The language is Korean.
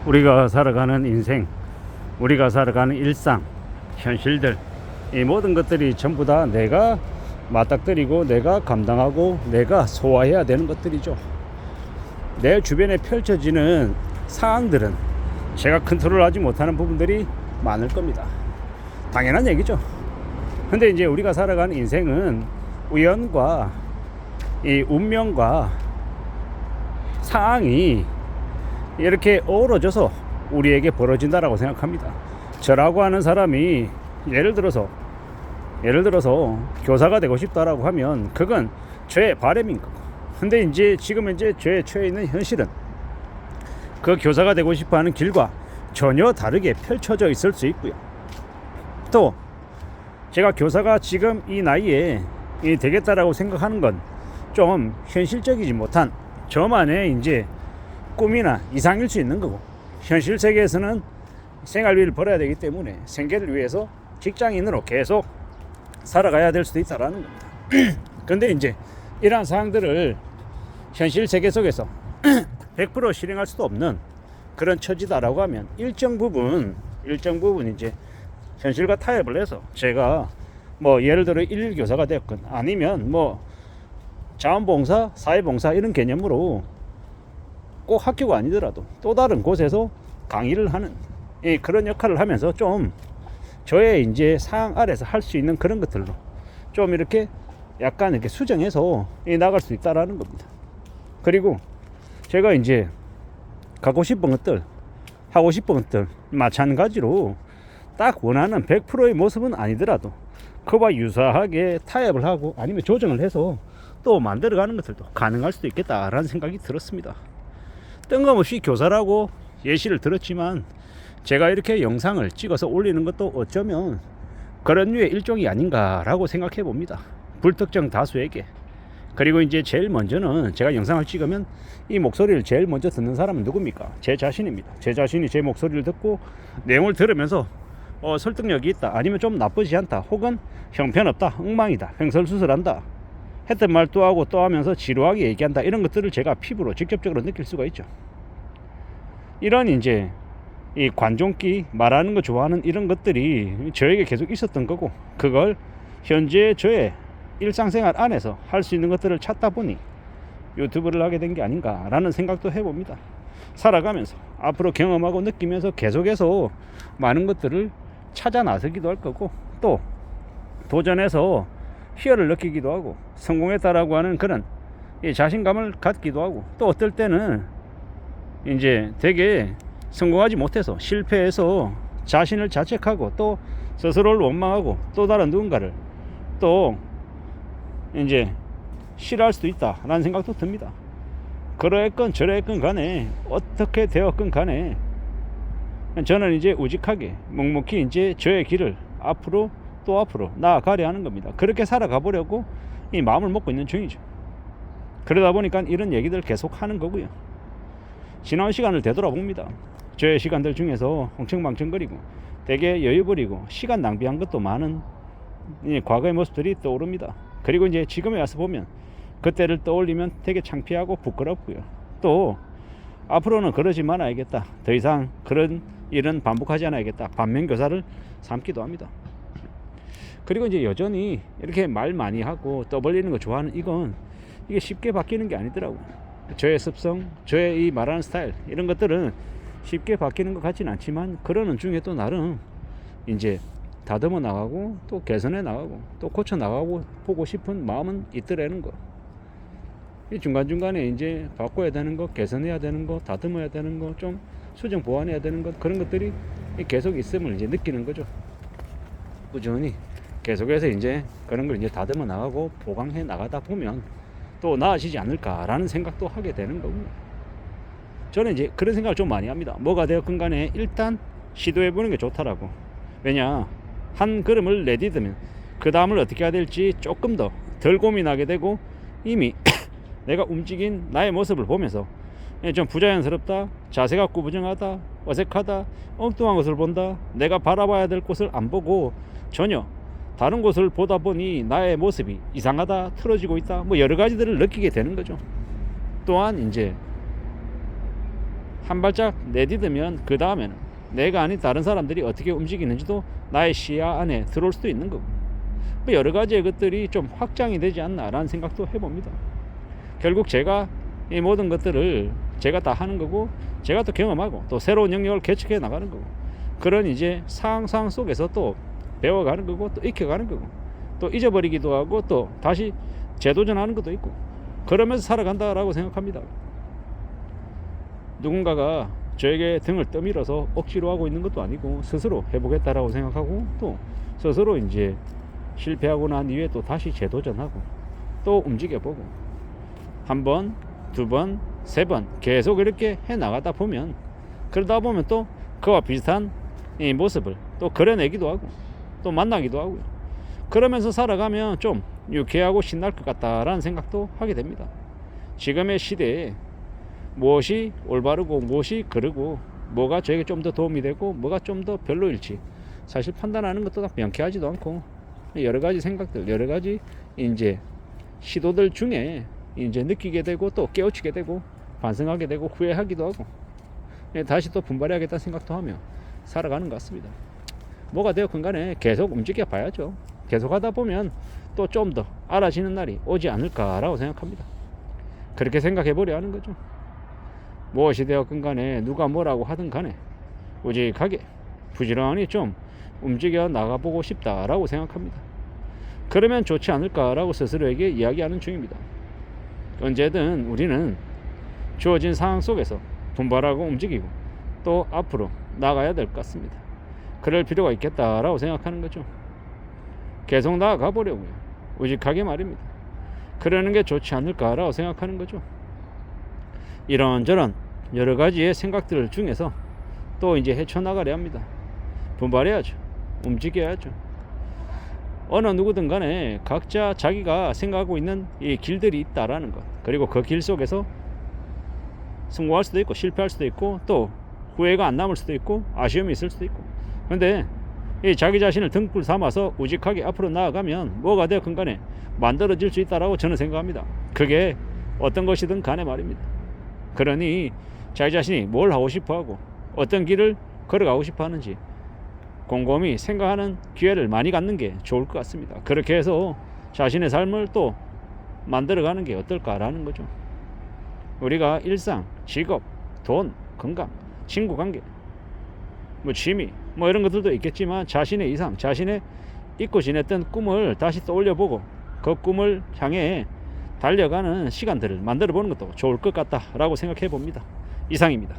우리가 살아가는 인생, 우리가 살아가는 일상, 현실들, 이 모든 것들이 전부 다 내가 맞닥뜨리고 내가 감당하고 내가 소화해야 되는 것들이죠. 내 주변에 펼쳐지는 상황들은 제가 컨트롤하지 못하는 부분들이 많을 겁니다. 당연한 얘기죠. 근데 이제 우리가 살아가는 인생은 우연과 이 운명과 상황이 이렇게 어우러져서 우리에게 벌어진다라고 생각합니다. 저라고 하는 사람이 예를 들어서 교사가 되고 싶다라고 하면 그건 저의 바람인 거고, 근데 이제 지금 이제 저의 처해 있는 현실은 그 교사가 되고 싶어하는 길과 전혀 다르게 펼쳐져 있을 수 있고요. 또 제가 교사가 지금 이 나이에 되겠다라고 생각하는 건 좀 현실적이지 못한 저만의 이제 꿈이나 이상일 수 있는 거고, 현실 세계에서는 생활비를 벌어야 되기 때문에 생계를 위해서 직장인으로 계속 살아가야 될 수도 있다라는 겁니다. 근데 이제 이러한 사항들을 현실 세계 속에서 100% 실행할 수도 없는 그런 처지다라고 하면 일정 부분 이제 현실과 타협을 해서 제가 뭐 예를 들어 일일 교사가 되었건 아니면 뭐 자원봉사, 사회봉사 이런 개념으로 꼭 학교가 아니더라도 또 다른 곳에서 강의를 하는 그런 역할을 하면서 좀 저의 이제 상황 아래서 할 수 있는 그런 것들로 좀 이렇게 약간 이렇게 수정해서 나갈 수 있다라는 겁니다. 그리고 제가 이제 가고 싶은 것들, 하고 싶은 것들 마찬가지로 딱 원하는 100%의 모습은 아니더라도 그와 유사하게 타협을 하고 아니면 조정을 해서 또 만들어가는 것들도 가능할 수도 있겠다라는 생각이 들었습니다. 뜬금없이 교사라고 예시를 들었지만 제가 이렇게 영상을 찍어서 올리는 것도 어쩌면 그런 류의 일종이 아닌가라고 생각해 봅니다. 불특정 다수에게. 그리고 이제 제일 먼저는 제가 영상을 찍으면 이 목소리를 제일 먼저 듣는 사람은 누굽니까? 제 자신입니다. 제 자신이 제 목소리를 듣고 내용을 들으면서 설득력이 있다, 아니면 좀 나쁘지 않다, 혹은 형편없다, 엉망이다, 횡설수설한다, 했던 말 또 하고 또 하면서 지루하게 얘기한다, 이런 것들을 제가 피부로 직접적으로 느낄 수가 있죠. 이런 이제 이 관종기, 말하는 거 좋아하는 이런 것들이 저에게 계속 있었던 거고, 그걸 현재 저의 일상생활 안에서 할 수 있는 것들을 찾다 보니 유튜브를 하게 된 게 아닌가라는 생각도 해봅니다. 살아가면서 앞으로 경험하고 느끼면서 계속해서 많은 것들을 찾아 나서기도 할 거고, 또 도전해서 희열을 느끼기도 하고 성공했다라고 하는 그런 자신감을 갖기도 하고, 또 어떨 때는 이제 되게 성공하지 못해서 실패해서 자신을 자책하고 또 스스로를 원망하고 또 다른 누군가를 또 이제 싫어할 수도 있다라는 생각도 듭니다. 그러했건 저러했건 간에 어떻게 되었건 간에 저는 이제 우직하게 묵묵히 이제 저의 길을 앞으로 또 앞으로 나아가려 하는 겁니다. 그렇게 살아가 보려고 이 마음을 먹고 있는 중이죠. 그러다 보니까 이런 얘기들 계속 하는 거고요. 지난 시간을 되돌아봅니다. 저의 시간들 중에서 흥청망청거리고 되게 여유 부리고 시간 낭비한 것도 많은 과거의 모습들이 떠오릅니다. 그리고 이제 지금에 와서 보면 그때를 떠올리면 되게 창피하고 부끄럽고요. 또 앞으로는 그러지 말아야겠다, 더 이상 그런 일은 반복하지 않아야겠다, 반면교사를 삼기도 합니다. 그리고 이제 여전히 이렇게 말 많이 하고 떠벌리는 거 좋아하는 이게 쉽게 바뀌는 게 아니더라고요. 저의 습성, 저의 이 말하는 스타일, 이런 것들은 쉽게 바뀌는 것 같지는 않지만 그러는 중에 또 나름 이제 다듬어 나가고 또 개선해 나가고 또 고쳐 나가고 보고 싶은 마음은 있더라는 거. 이 중간중간에 이제 바꿔야 되는 거, 개선해야 되는 거, 다듬어야 되는 거, 좀 수정 보완해야 되는 것, 그런 것들이 계속 있음을 이제 느끼는 거죠. 꾸준히 계속해서 이제 그런 걸 이제 다듬어 나가고 보강해 나가다 보면 또 나아지지 않을까라는 생각도 하게 되는 거고요. 저는 이제 그런 생각을 좀 많이 합니다. 뭐가 되었건 간에 일단 시도해보는 게 좋다라고. 왜냐, 한 걸음을 내딛으면 그 다음을 어떻게 해야 될지 조금 더 덜 고민하게 되고, 이미 내가 움직인 나의 모습을 보면서 좀 부자연스럽다, 자세가 구부정하다, 어색하다, 엉뚱한 것을 본다, 내가 바라봐야 될 곳을 안 보고 전혀 다른 곳을 보다 보니 나의 모습이 이상하다, 틀어지고 있다, 뭐 여러 가지들을 느끼게 되는 거죠. 또한 이제 한 발짝 내디디면 그 다음에는 내가 아닌 다른 사람들이 어떻게 움직이는지도 나의 시야 안에 들어올 수도 있는 거고, 뭐 여러 가지의 것들이 좀 확장이 되지 않나라는 생각도 해봅니다. 결국 제가 이 모든 것들을 제가 다 하는 거고, 제가 또 경험하고 또 새로운 영역을 개척해 나가는 거고, 그런 이제 상황 속에서 또 배워가는 거고, 또 익혀가는 거고, 또 잊어버리기도 하고 또 다시 재도전하는 것도 있고, 그러면서 살아간다라고 생각합니다. 누군가가 저에게 등을 떠밀어서 억지로 하고 있는 것도 아니고, 스스로 해보겠다라고 생각하고 또 스스로 이제 실패하고 난 이후에 또 다시 재도전하고 또 움직여보고, 한 번, 두 번, 세 번 계속 이렇게 해 나가다 보면, 그러다 보면 또 그와 비슷한 이 모습을 또 그려내기도 하고 또 만나기도 하고요. 그러면서 살아가면 좀 유쾌하고 신날 것 같다라는 생각도 하게 됩니다. 지금의 시대에 무엇이 올바르고 무엇이 그르고, 뭐가 저에게 좀 더 도움이 되고 뭐가 좀 더 별로일지 사실 판단하는 것도 명쾌하지도 않고, 여러 가지 생각들, 여러 가지 이제 시도들 중에 이제 느끼게 되고 또 깨우치게 되고 반성하게 되고 후회하기도 하고, 다시 또 분발해야겠다는 생각도 하며 살아가는 것 같습니다. 뭐가 되었건 간에 계속 움직여 봐야죠. 계속 하다 보면 또 좀 더 알아지는 날이 오지 않을까라고 생각합니다. 그렇게 생각해 보려 하는 거죠. 무엇이 되었건 간에 누가 뭐라고 하든 간에 우직하게 부지런히 좀 움직여 나가보고 싶다라고 생각합니다. 그러면 좋지 않을까라고 스스로에게 이야기하는 중입니다. 언제든 우리는 주어진 상황 속에서 분발하고 움직이고 또 앞으로 나가야 될 것 같습니다. 그럴 필요가 있겠다라고 생각하는 거죠. 계속 나아가 보려고요. 우직하게 말입니다. 그러는 게 좋지 않을까라고 생각하는 거죠. 이런저런 여러 가지의 생각들 중에서 또 이제 헤쳐나가려 합니다. 분발해야죠. 움직여야죠. 어느 누구든 간에 각자 자기가 생각하고 있는 이 길들이 있다라는 것, 그리고 그 길 속에서 성공할 수도 있고 실패할 수도 있고 또 후회가 안 남을 수도 있고 아쉬움이 있을 수도 있고, 그런데 이 자기 자신을 등불 삼아서 우직하게 앞으로 나아가면 뭐가 되었건 간에 만들어질 수 있다라고 저는 생각합니다. 그게 어떤 것이든 간에 말입니다. 그러니 자기 자신이 뭘 하고 싶어하고 어떤 길을 걸어가고 싶어 하는지 곰곰이 생각하는 기회를 많이 갖는 게 좋을 것 같습니다. 그렇게 해서 자신의 삶을 또 만들어가는 게 어떨까라는 거죠. 우리가 일상, 직업, 돈, 건강, 친구관계, 뭐 취미, 뭐 이런 것들도 있겠지만 자신의 이상, 자신의 잊고 지냈던 꿈을 다시 떠올려보고 그 꿈을 향해 달려가는 시간들을 만들어 보는 것도 좋을 것 같다라고 생각해 봅니다. 이상입니다.